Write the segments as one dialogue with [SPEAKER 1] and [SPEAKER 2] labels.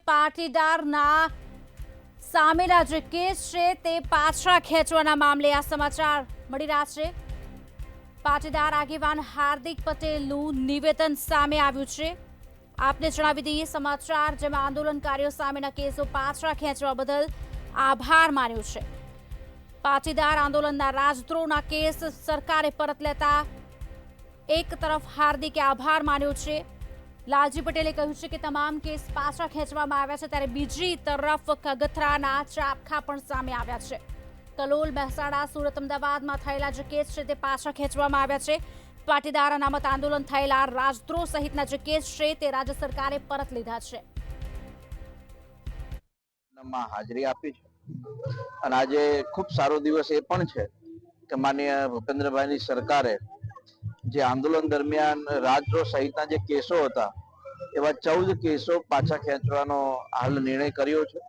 [SPEAKER 1] પાટીદારના સામેના જે કેસ છે તે પાછા ખેંચવાના મામલે આ સમાચાર મળી રહ્યા છે। પાટીદાર આગેવાન હાર્દિક પટેલનું નિવેદન સામે આવ્યું છે। આપને જણાવી દઈએ સમાચાર, જેમાં આંદોલનકારીઓ સામેના કેસો પાછા ખેંચવા બદલ આભાર માન્યો છે। પાટીદાર આંદોલનના રાજદ્રોહના કેસ સરકારે પરત લેતા એક તરફ હાર્દિકે આભાર માન્યો છે। લાલજી પટેલે કહ્યું છે કે તમામ કેસ પાછા ખેંચવામાં આવ્યા છે, ત્યારે બીજી તરફ કગથરાના ચાબખા પણ સામે આવ્યા છે। કલોલ, મહેસાણા, સુરત, અમદાવાદમાં થયેલા જે કેસ છે તે પાછા ખેંચવામાં આવ્યા છે। પાટીદાર અનામત આંદોલન થયેલા રાજદ્રોહ સહિતના જે કેસ છે તે રાજ્ય સરકારે પરત લીધા છે।
[SPEAKER 2] હાજરી આપી છે અને આજે ખૂબ સારો દિવસ એ પણ છે કે માનનીય ભૂપેન્દ્રભાઈની સરકારે જે આંદોલન દરમિયાન રાજદ્રોહ સહિતના જે કેસો હતા એવા 14 કેસો પાછા ખેંચવાનો હાલ નિર્ણય કર્યો છે।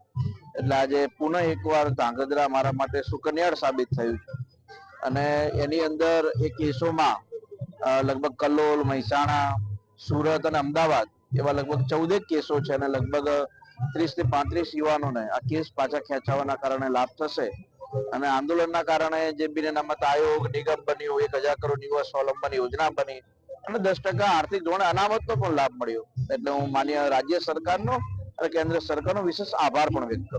[SPEAKER 2] એટલે આજે પુનઃ એકવાર ધાંગધ્રા મારા માટે સુકન્યાળ સાબિત થયું છે અને એની અંદર એ કેસોમાં લગભગ કલોલ, મહેસાણા, સુરત અને અમદાવાદ એવા લગભગ 14 કેસો છે અને લગભગ 30 થી 35 યુવાનોને આ કેસ પાછા ખેંચવાના કારણે લાભ થશે અને આંદોલનના કારણે જે બિન અનામત આયોગ, નિગમ બન્યું, 1000 કરોડ યુવા સ્વાવલંબન યોજના બની અને 10% આર્થિક ધોરણે અનામતનો પણ લાભ મળ્યો। એટલે હું માન્ય રાજ્ય સરકારનો અને કેન્દ્ર સરકારનો વિશેષ આભાર પણ વ્યક્ત કરું છું।